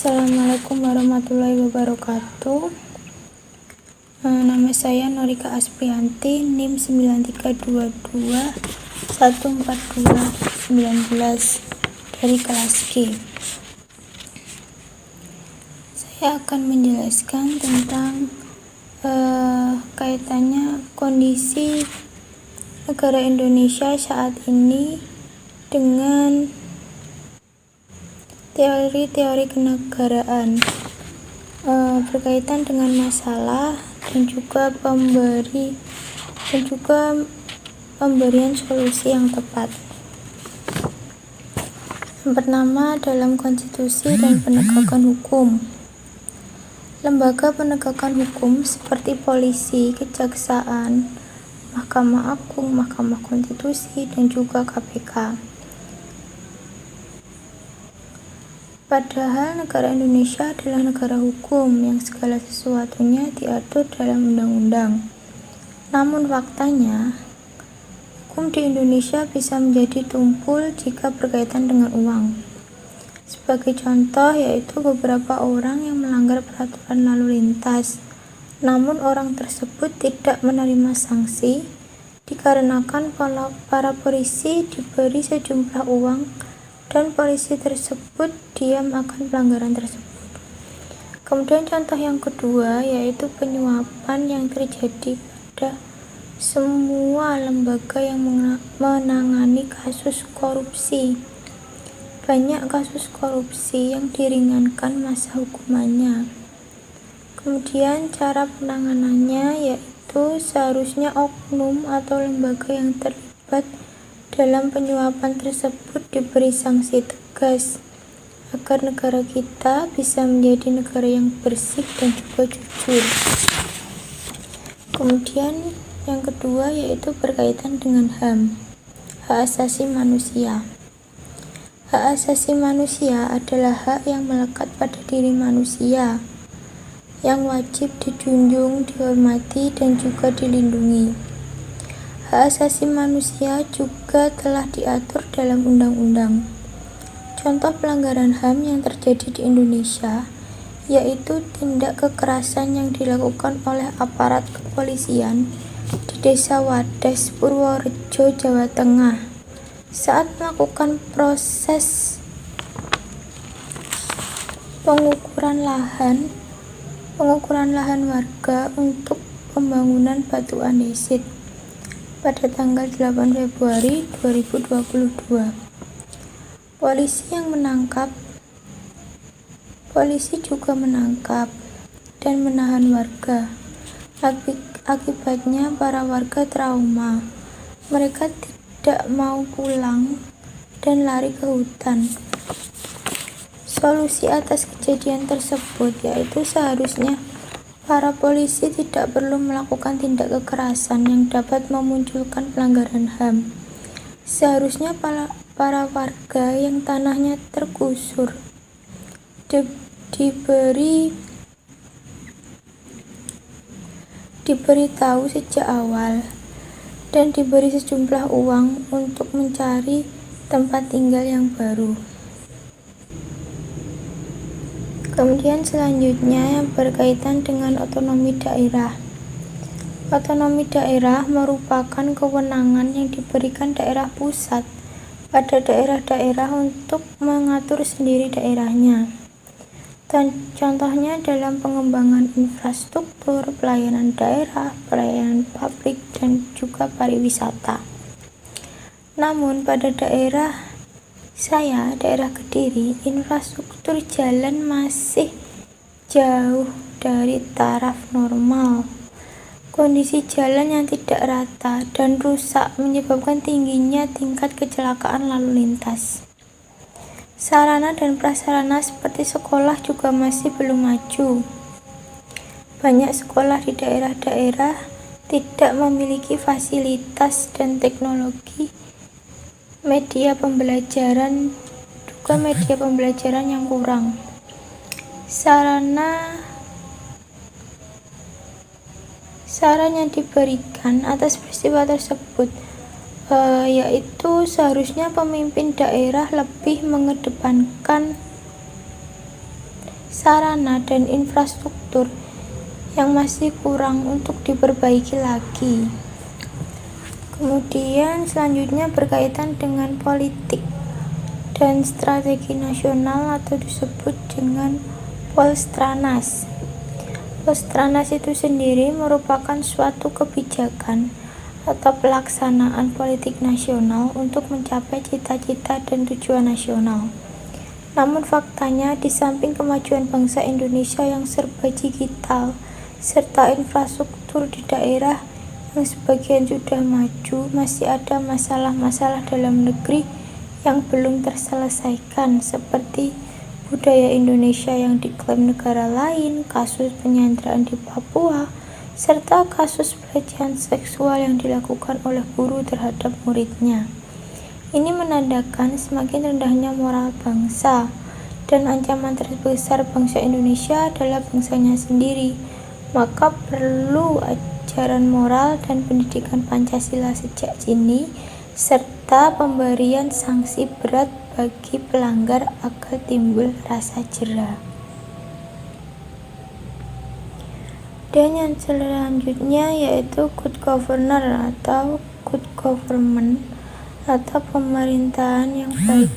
Assalamualaikum warahmatullahi wabarakatuh. Nama saya Norika Asprianti, NIM 93221429 dari kelas G. Saya akan menjelaskan tentang kaitannya kondisi negara Indonesia saat ini dengan teori-teori kenegaraan, berkaitan dengan masalah dan juga pemberian solusi yang tepat. Yang pertama, dalam konstitusi dan penegakan hukum. Lembaga penegakan hukum seperti polisi, kejaksaan, Mahkamah Agung, Mahkamah Konstitusi, dan juga KPK. Padahal negara Indonesia adalah negara hukum yang segala sesuatunya diatur dalam undang-undang. Namun faktanya, hukum di Indonesia bisa menjadi tumpul jika berkaitan dengan uang. Sebagai contoh yaitu beberapa orang yang melanggar peraturan lalu lintas, namun orang tersebut tidak menerima sanksi dikarenakan para polisi diberi sejumlah uang dan polisi tersebut diam akan pelanggaran tersebut. Kemudian contoh yang kedua yaitu penyuapan yang terjadi pada semua lembaga yang menangani kasus korupsi. Banyak kasus korupsi yang diringankan masa hukumannya. Kemudian cara penanganannya yaitu seharusnya oknum atau lembaga yang terlibat dalam penyuapan tersebut diberi sanksi tegas agar negara kita bisa menjadi negara yang bersih dan juga jujur. Kemudian yang kedua yaitu berkaitan dengan HAM, hak asasi manusia. Hak asasi manusia adalah hak yang melekat pada diri manusia yang wajib dijunjung, dihormati, dan juga dilindungi. Hak asasi manusia juga telah diatur dalam undang-undang. Contoh pelanggaran HAM yang terjadi di Indonesia yaitu tindak kekerasan yang dilakukan oleh aparat kepolisian di Desa Wadas, Purworejo, Jawa Tengah saat melakukan proses pengukuran lahan warga untuk pembangunan batu andesit pada tanggal 8 Februari 2022. Polisi juga menangkap dan menahan warga. Akibatnya para warga trauma. Mereka tidak mau pulang dan lari ke hutan. Solusi atas kejadian tersebut yaitu seharusnya para polisi tidak perlu melakukan tindak kekerasan yang dapat memunculkan pelanggaran HAM. Seharusnya para warga yang tanahnya tergusur diberitahu sejak awal dan diberi sejumlah uang untuk mencari tempat tinggal yang baru. Kemudian selanjutnya yang berkaitan dengan otonomi daerah. Otonomi daerah merupakan kewenangan yang diberikan daerah pusat pada daerah-daerah untuk mengatur sendiri daerahnya. Contohnya dalam pengembangan infrastruktur, pelayanan daerah, pelayanan publik, dan juga pariwisata. Namun pada daerah Kediri, infrastruktur jalan masih jauh dari taraf normal. Kondisi jalan yang tidak rata dan rusak menyebabkan tingginya tingkat kecelakaan lalu lintas. Sarana dan prasarana seperti sekolah juga masih belum maju. Banyak sekolah di daerah-daerah tidak memiliki fasilitas dan teknologi media pembelajaran yang kurang. Saran yang diberikan atas peristiwa tersebut yaitu seharusnya pemimpin daerah lebih mengedepankan sarana, dan infrastruktur yang masih kurang untuk diperbaiki lagi. Kemudian selanjutnya berkaitan dengan politik dan strategi nasional atau disebut dengan Polstranas. Polstranas itu sendiri merupakan suatu kebijakan atau pelaksanaan politik nasional untuk mencapai cita-cita dan tujuan nasional. Namun faktanya, di samping kemajuan bangsa Indonesia yang serba digital serta infrastruktur di daerah yang sebagian sudah maju, masih ada masalah-masalah dalam negeri yang belum terselesaikan, seperti budaya Indonesia yang diklaim negara lain, kasus penyanderaan di Papua, serta kasus pelecehan seksual yang dilakukan oleh guru terhadap muridnya. Ini menandakan semakin rendahnya moral bangsa, dan ancaman terbesar bangsa Indonesia adalah bangsanya sendiri. Maka perlu ajaran moral dan pendidikan Pancasila sejak dini, serta pemberian sanksi berat bagi pelanggar agar timbul rasa jera. Dan yang selanjutnya yaitu good governor atau good government atau pemerintahan yang baik.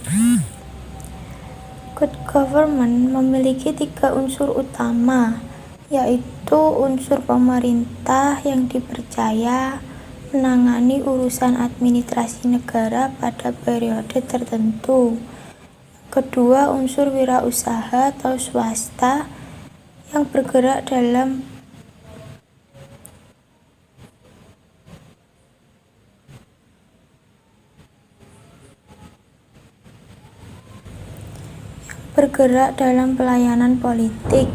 Good government memiliki 3 unsur utama, yaitu unsur pemerintah yang dipercaya menangani urusan administrasi negara pada periode tertentu. Kedua, unsur wirausaha atau swasta yang bergerak dalam pelayanan politik.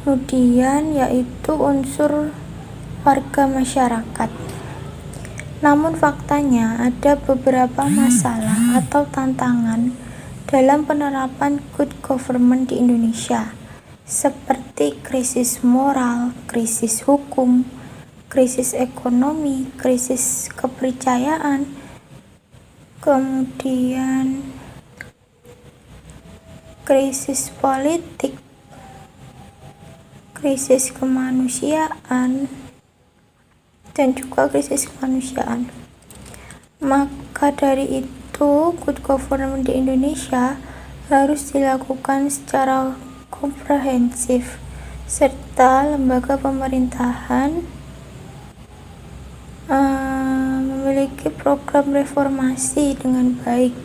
Kemudian yaitu unsur warga masyarakat. Namun faktanya ada beberapa masalah atau tantangan dalam penerapan good government di Indonesia, seperti krisis moral, krisis hukum, krisis ekonomi, krisis kepercayaan, kemudian krisis politik, krisis kemanusiaan, dan juga krisis kemanusiaan. Maka dari itu, good government di Indonesia harus dilakukan secara komprehensif, serta lembaga pemerintahan memiliki program reformasi dengan baik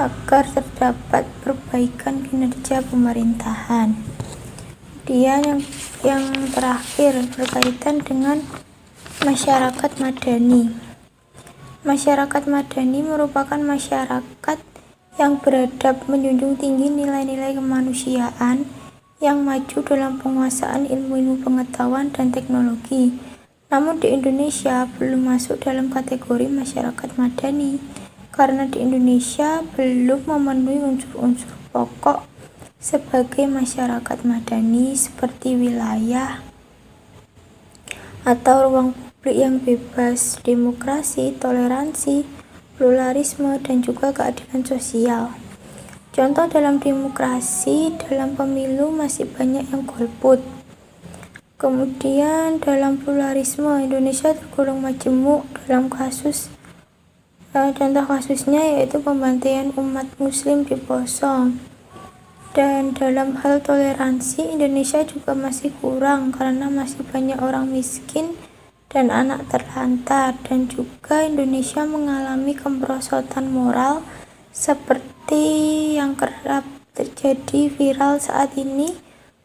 agar terdapat perbaikan kinerja pemerintahan. Kemudian yang terakhir berkaitan dengan masyarakat madani. Masyarakat madani merupakan masyarakat yang beradab, menjunjung tinggi nilai-nilai kemanusiaan, yang maju dalam penguasaan ilmu-ilmu pengetahuan dan teknologi. Namun di Indonesia belum masuk dalam kategori masyarakat madani, karena di Indonesia belum memenuhi unsur-unsur pokok sebagai masyarakat madani, seperti wilayah atau ruang publik yang bebas, demokrasi, toleransi, pluralisme, dan juga keadilan sosial. Contoh dalam demokrasi, dalam pemilu masih banyak yang golput. Kemudian dalam pluralisme, Indonesia tergolong majemuk dalam contoh kasusnya yaitu pembantaian umat muslim di Poso. Dan dalam hal toleransi, Indonesia juga masih kurang karena masih banyak orang miskin dan anak terlantar, dan juga Indonesia mengalami kemerosotan moral seperti yang kerap terjadi viral saat ini,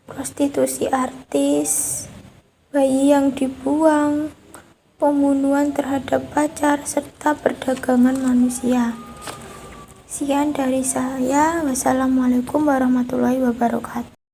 prostitusi artis, bayi yang dibuang, pembunuhan terhadap pacar, serta perdagangan manusia. Sekian dari saya. Wassalamualaikum warahmatullahi wabarakatuh.